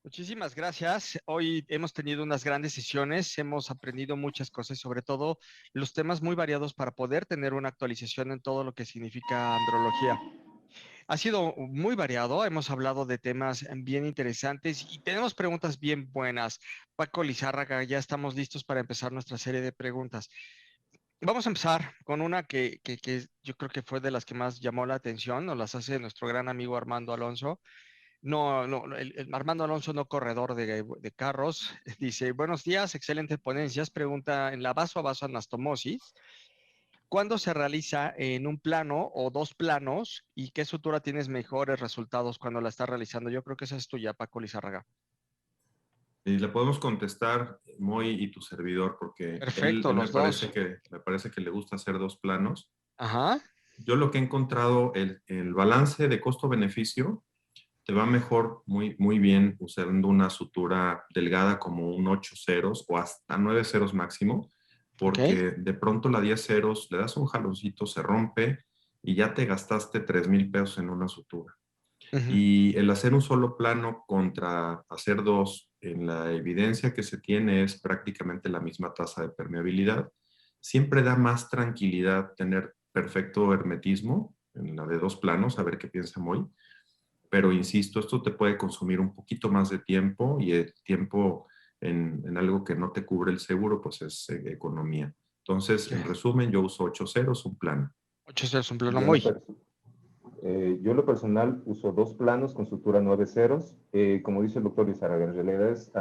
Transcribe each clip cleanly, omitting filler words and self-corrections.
Muchísimas gracias. Hoy hemos tenido unas grandes sesiones, hemos aprendido muchas cosas y sobre todo los temas muy variados para poder tener una actualización en todo lo que significa andrología. Ha sido muy variado, hemos hablado de temas bien interesantes y tenemos preguntas bien buenas. Paco Lizárraga, ya estamos listos para empezar nuestra serie de preguntas. Vamos a empezar con una que yo creo que fue de las que más llamó la atención, nos las hace nuestro gran amigo Armando Alonso. No, el Armando Alonso, no corredor de carros, dice, buenos días, excelentes ponencias. Pregunta, en la vaso a vaso anastomosis, ¿cuándo se realiza en un plano o dos planos y qué sutura tienes mejores resultados cuando la estás realizando? Yo creo que esa es tuya, Paco Lizárraga. Y le podemos contestar Moy y tu servidor, porque Perfecto, los dos. me parece que le gusta hacer dos planos. Ajá, Yo lo que he encontrado, el balance de costo-beneficio te va mejor, muy bien, usando una sutura delgada como un 8 ceros o hasta 9 ceros máximo, ok. porque de pronto la 10 ceros le das un jaloncito, se rompe y ya te gastaste 3,000 pesos en una sutura. Ujú. Y el hacer un solo plano contra hacer dos, en la evidencia que se tiene es prácticamente la misma tasa de permeabilidad. Siempre da más tranquilidad tener perfecto hermetismo en la de dos planos, a ver qué piensa Moy. Pero insisto, esto te puede consumir un poquito más de tiempo y el tiempo en algo que no te cubre el seguro, pues es economía. Entonces, en Ok. resumen, yo uso 8 ceros, un plano. 8 ceros, un plano Yo en lo, muy. per- yo en lo personal uso dos planos con sutura 9 ceros. Como dice el doctor Izarraga, en realidad es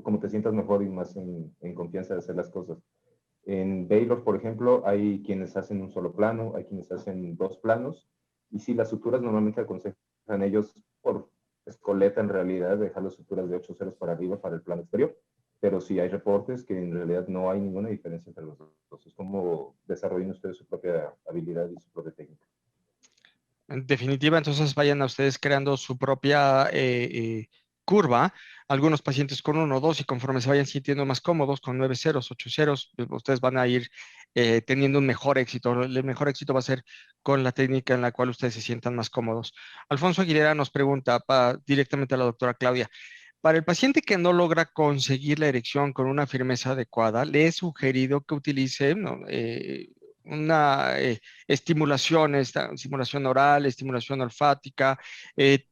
como te sientas mejor y más en confianza de hacer las cosas. En Baylor, por ejemplo, hay quienes hacen un solo plano, hay quienes hacen dos planos, y sí, las suturas normalmente aconsejan ellos por escoleta en realidad dejar las suturas de 8 ceros para arriba para el plano exterior, pero sí hay reportes que en realidad no hay ninguna diferencia entre los dos. Es como desarrollen ustedes su propia habilidad y su propia técnica. En definitiva, entonces vayan a ustedes creando su propia curva. Algunos pacientes con uno, dos, y conforme se vayan sintiendo más cómodos con 9 ceros, 8 ceros, ustedes van a ir teniendo un mejor éxito. El mejor éxito va a ser con la técnica en la cual ustedes se sientan más cómodos. Alfonso Aguilera nos pregunta directamente a la doctora Claudia. Para el paciente que no logra conseguir la erección con una firmeza adecuada, le he sugerido que utilice, ¿no? Una estimulación, estimulación oral, estimulación olfática,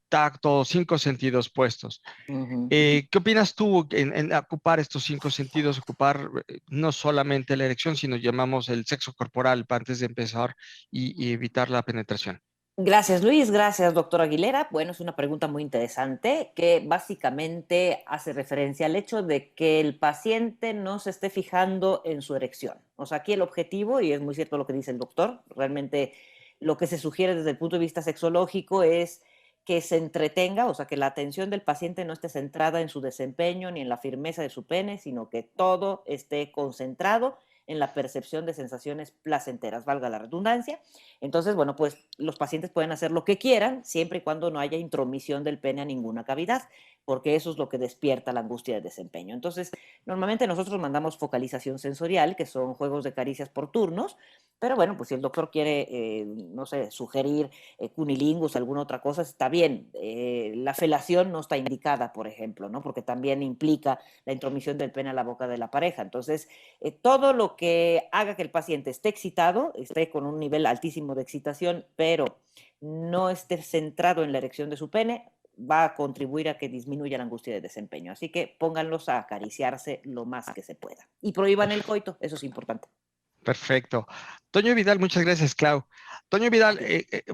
tacto, 5 sentidos puestos. Ujú. ¿Qué opinas tú en ocupar estos 5 sentidos, ocupar no solamente la erección, sino llamamos el sexo corporal antes de empezar y evitar la penetración? Gracias, Luis. Gracias, doctor Aguilera. Bueno, es una pregunta muy interesante que básicamente hace referencia al hecho de que el paciente no se esté fijando en su erección. O sea, aquí el objetivo, y es muy cierto lo que dice el doctor, realmente lo que se sugiere desde el punto de vista sexológico es que se entretenga, o sea, que la atención del paciente no esté centrada en su desempeño ni en la firmeza de su pene, sino que todo esté concentrado en la percepción de sensaciones placenteras, valga la redundancia. Entonces, bueno, pues los pacientes pueden hacer lo que quieran, siempre y cuando no haya intromisión del pene a ninguna cavidad, porque eso es lo que despierta la angustia de desempeño. Entonces, normalmente nosotros mandamos focalización sensorial, que son juegos de caricias por turnos, pero bueno, pues si el doctor quiere, no sé, sugerir cunilingus, alguna otra cosa, está bien. La felación no está indicada, por ejemplo, ¿no? Porque también implica la intromisión del pene a la boca de la pareja. Entonces, todo lo que haga que el paciente esté excitado, esté con un nivel altísimo de excitación, pero no esté centrado en la erección de su pene, va a contribuir a que disminuya la angustia de desempeño. Así que pónganlos a acariciarse lo más que se pueda. Y prohíban el coito, eso es importante. Perfecto. Toño Vidal, muchas gracias, Clau. Toño Vidal,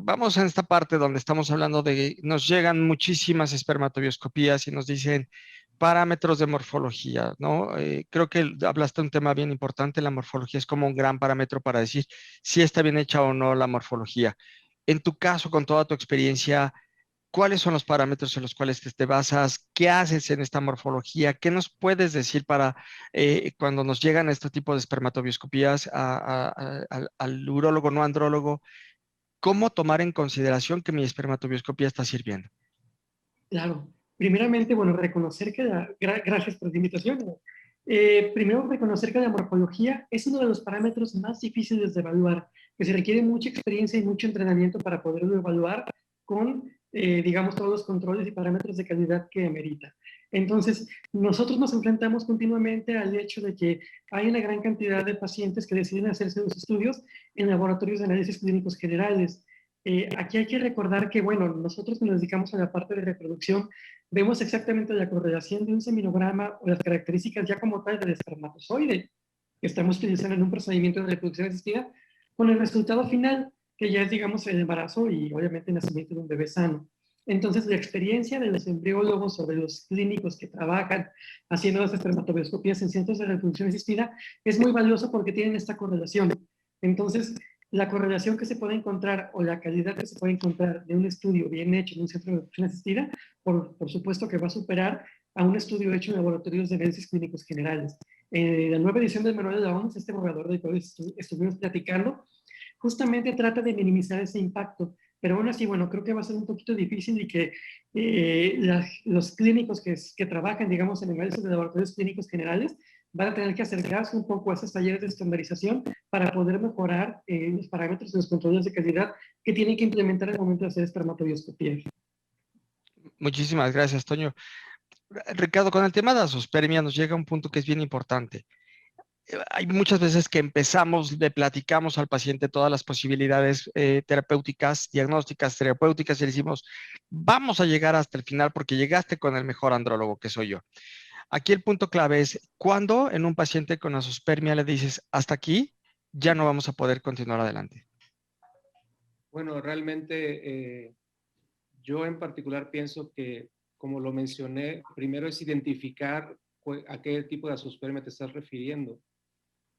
vamos en esta parte donde estamos hablando de, nos llegan muchísimas espermatobioscopías y nos dicen parámetros de morfología, ¿no? Creo que hablaste de un tema bien importante, la morfología es como un gran parámetro para decir si está bien hecha o no la morfología. En tu caso, con toda tu experiencia, ¿cuáles son los parámetros en los cuales te basas? ¿Qué haces en esta morfología? ¿Qué nos puedes decir para cuando nos llegan este tipo de espermatobioscopías al urólogo, no andrólogo? ¿Cómo tomar en consideración que mi espermatobioscopía está sirviendo? Claro. Primeramente, bueno, reconocer que gracias por la invitación. Primero, reconocer que la morfología es uno de los parámetros más difíciles de evaluar, que se requiere mucha experiencia y mucho entrenamiento para poderlo evaluar con, digamos, todos los controles y parámetros de calidad que amerita. Entonces, nosotros nos enfrentamos continuamente al hecho de que hay una gran cantidad de pacientes que deciden hacerse los estudios en laboratorios de análisis clínicos generales. Aquí hay que recordar que, bueno, nosotros nos dedicamos a la parte de reproducción, vemos exactamente la correlación de un seminograma o las características ya como tal del espermatozoide que estamos utilizando en un procedimiento de reproducción asistida con el resultado final, que ya es, digamos, el embarazo y obviamente el nacimiento de un bebé sano. Entonces, la experiencia de los embriólogos o de los clínicos que trabajan haciendo las espermatobioscopías en centros de reproducción asistida es muy valioso porque tienen esta correlación. Entonces, la correlación que se puede encontrar o la calidad que se puede encontrar de un estudio bien hecho en un centro de reproducción asistida, por supuesto que va a superar a un estudio hecho en laboratorios de análisis clínicos generales. La nueva edición del Manual de la OMS, este borrador del cual estuvimos platicando, justamente trata de minimizar ese impacto. Pero aún así, bueno, creo que va a ser un poquito difícil y que los clínicos que trabajan, digamos, en análisis de laboratorios clínicos generales van a tener que acercarse un poco a esos talleres de estandarización para poder mejorar los parámetros y los controles de calidad que tienen que implementar al momento de hacer espermatobioscopía. Muchísimas gracias, Toño. Ricardo, con el tema de la azoospermia nos llega un punto que es bien importante. Hay muchas veces que empezamos, le platicamos al paciente todas las posibilidades terapéuticas, diagnósticas, terapéuticas, y le decimos, vamos a llegar hasta el final porque llegaste con el mejor andrólogo, que soy yo. Aquí el punto clave es, ¿cuándo en un paciente con azoospermia le dices, hasta aquí, ya no vamos a poder continuar adelante? Bueno, realmente yo en particular pienso que, como lo mencioné, primero es identificar a qué tipo de azoospermia te estás refiriendo,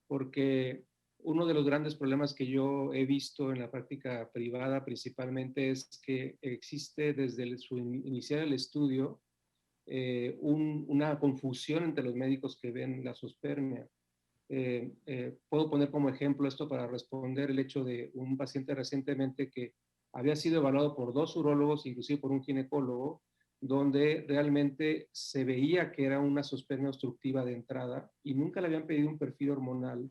porque uno de los grandes problemas que yo he visto en la práctica privada principalmente es que existe desde su iniciar el estudio una confusión entre los médicos que ven la azoospermia. Puedo poner como ejemplo esto para responder el hecho de un paciente recientemente que había sido evaluado por 2 urólogos, inclusive por un ginecólogo, donde realmente se veía que era una azoospermia obstructiva de entrada y nunca le habían pedido un perfil hormonal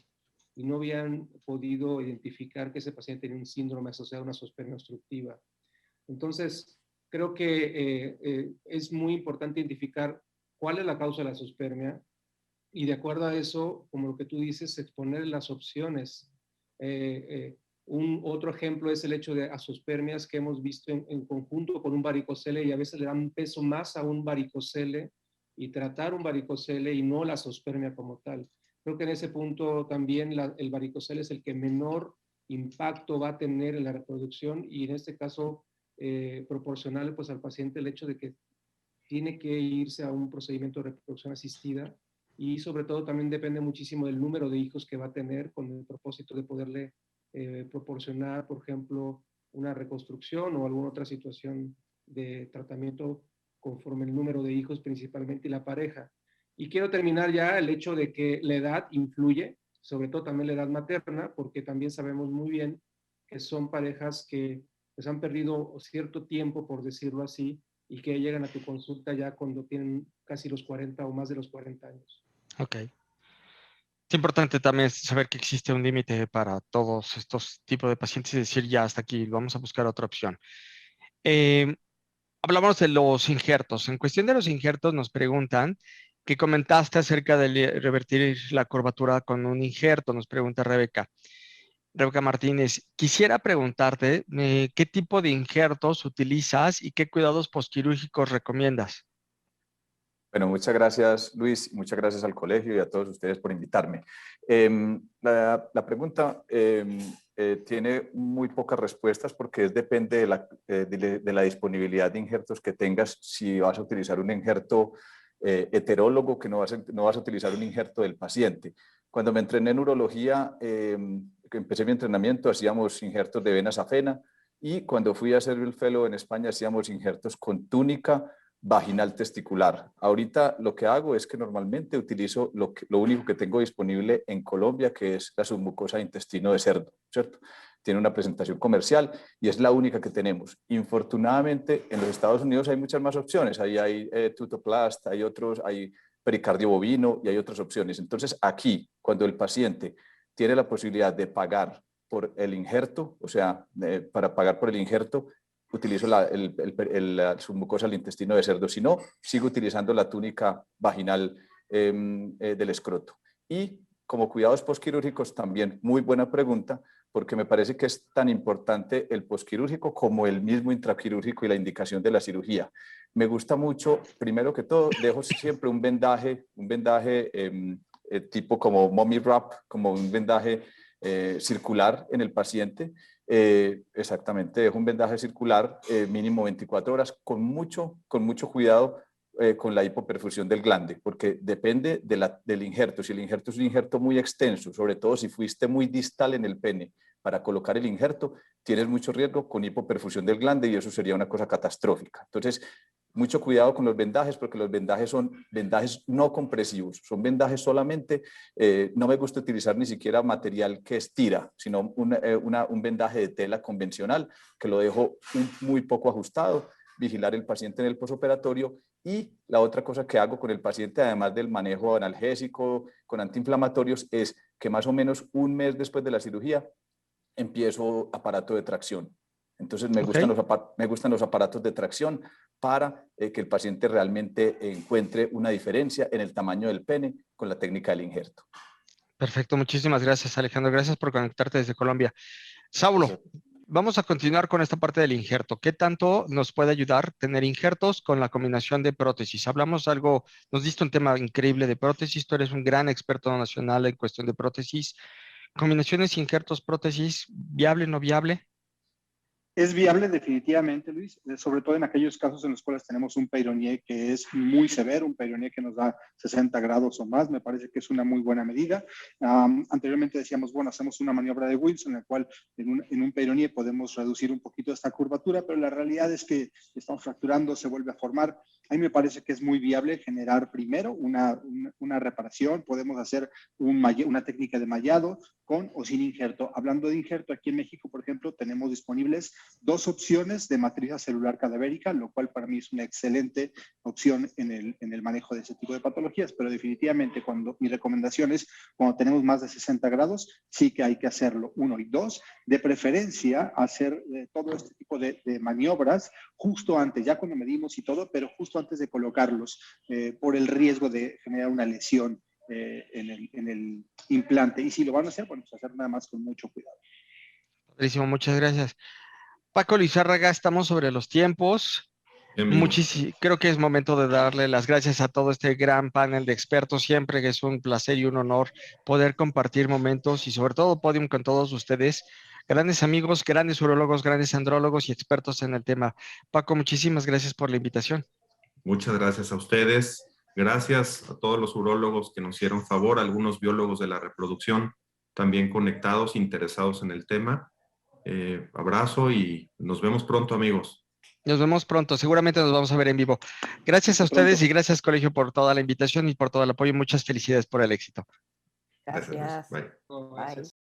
y no habían podido identificar que ese paciente tenía un síndrome asociado a una azoospermia obstructiva. Entonces, creo que es muy importante identificar cuál es la causa de la azoospermia y de acuerdo a eso, como lo que tú dices, exponer las opciones. Otro ejemplo es el hecho de azoospermias que hemos visto en conjunto con un varicocele y a veces le dan peso más a un varicocele y tratar un varicocele y no la azoospermia como tal. Creo que en ese punto también el varicocele es el que menor impacto va a tener en la reproducción y en este caso proporcionarle pues al paciente el hecho de que tiene que irse a un procedimiento de reproducción asistida y sobre todo también depende muchísimo del número de hijos que va a tener con el propósito de poderle proporcionar, por ejemplo, una reconstrucción o alguna otra situación de tratamiento conforme el número de hijos principalmente y la pareja. Y quiero terminar ya el hecho de que la edad influye, sobre todo también la edad materna, porque también sabemos muy bien que son parejas que pues, han perdido cierto tiempo, por decirlo así, y que llegan a tu consulta ya cuando tienen casi los 40 o más de los 40 años. Ok. Es importante también saber que existe un límite para todos estos tipos de pacientes y decir ya hasta aquí, vamos a buscar otra opción. Hablamos de los injertos. En cuestión de los injertos nos preguntan que comentaste acerca de revertir la curvatura con un injerto, nos pregunta Rebeca. Rebeca Martínez, quisiera preguntarte qué tipo de injertos utilizas y qué cuidados postquirúrgicos recomiendas. Bueno, muchas gracias, Luis, y muchas gracias al colegio y a todos ustedes por invitarme. La pregunta tiene muy pocas respuestas porque depende de la disponibilidad de injertos que tengas. Si vas a utilizar un injerto heterólogo, que no vas a utilizar un injerto del paciente. Cuando me entrené en urología, que empecé mi entrenamiento, hacíamos injertos de vena safena y cuando fui a hacer el fellow en España hacíamos injertos con túnica vaginal testicular. Ahorita lo que hago es que normalmente utilizo lo único que tengo disponible en Colombia, que es la submucosa de intestino de cerdo, ¿cierto? Tiene una presentación comercial y es la única que tenemos. Infortunadamente, en los Estados Unidos hay muchas más opciones. Ahí hay Tutoplast, hay otros, hay pericardio bovino y hay otras opciones. Entonces, aquí, cuando el paciente tiene la posibilidad de pagar por el injerto, o sea, para pagar por el injerto, utilizo la submucosa del intestino de cerdo. Si no, sigo utilizando la túnica vaginal del escroto. Y como cuidados postquirúrgicos, también muy buena pregunta, porque me parece que es tan importante el postquirúrgico como el mismo intraquirúrgico y la indicación de la cirugía. Me gusta mucho, primero que todo, dejo siempre un vendaje tipo como mommy wrap, como un vendaje circular en el paciente. Exactamente, dejo un vendaje circular mínimo 24 horas con mucho cuidado con la hipoperfusión del glande, porque depende del injerto. Si el injerto es un injerto muy extenso, sobre todo si fuiste muy distal en el pene para colocar el injerto, tienes mucho riesgo con hipoperfusión del glande y eso sería una cosa catastrófica. Entonces, mucho cuidado con los vendajes, porque los vendajes son vendajes no compresivos, son vendajes solamente, no me gusta utilizar ni siquiera material que estira, sino un vendaje de tela convencional, que lo dejo muy poco ajustado, vigilar el paciente en el posoperatorio. Y la otra cosa que hago con el paciente, además del manejo analgésico, con antiinflamatorios, es que más o menos un mes después de la cirugía empiezo aparato de tracción. Entonces me gustan los aparatos de tracción para que el paciente realmente encuentre una diferencia en el tamaño del pene con la técnica del injerto. Perfecto, muchísimas gracias, Alejandro. Gracias por conectarte desde Colombia. Saulo, vamos a continuar con esta parte del injerto. ¿Qué tanto nos puede ayudar tener injertos con la combinación de prótesis? Hablamos algo, nos diste un tema increíble de prótesis. Tú eres un gran experto nacional en cuestión de prótesis. Combinaciones, injertos, prótesis, ¿viable, no viable? Es viable definitivamente, Luis, sobre todo en aquellos casos en los cuales tenemos un Peyronie que es muy severo, un Peyronie que nos da 60 grados o más, me parece que es una muy buena medida. Anteriormente decíamos, bueno, hacemos una maniobra de Wilson en la cual en un Peyronie podemos reducir un poquito esta curvatura, pero la realidad es que estamos fracturando, se vuelve a formar. A mí me parece que es muy viable generar primero una reparación, podemos hacer una técnica de mallado con o sin injerto. Hablando de injerto, aquí en México, por ejemplo, tenemos disponibles 2 opciones de matriz celular cadavérica, lo cual para mí es una excelente opción en el manejo de ese tipo de patologías, pero definitivamente mi recomendación es cuando tenemos más de 60 grados, sí que hay que hacerlo. 1 y 2, de preferencia hacer todo este tipo de maniobras justo antes, ya cuando medimos y todo, pero justo antes de colocarlos, por el riesgo de generar una lesión en el implante. Y si lo van a hacer, bueno, pues hacer nada más con mucho cuidado. Padrísimo, muchas gracias. Paco Lizárraga, estamos sobre los tiempos. Creo que es momento de darle las gracias a todo este gran panel de expertos. Siempre que es un placer y un honor poder compartir momentos y sobre todo podium con todos ustedes. Grandes amigos, grandes urólogos, grandes andrólogos y expertos en el tema. Paco, muchísimas gracias por la invitación. Muchas gracias a ustedes. Gracias a todos los urólogos que nos hicieron favor, algunos biólogos de la reproducción también conectados, interesados en el tema. Abrazo y nos vemos pronto, amigos. Nos vemos pronto, seguramente nos vamos a ver en vivo. Gracias a ustedes y gracias, colegio, por toda la invitación y por todo el apoyo. Muchas felicidades por el éxito. Gracias. Bye. Bye.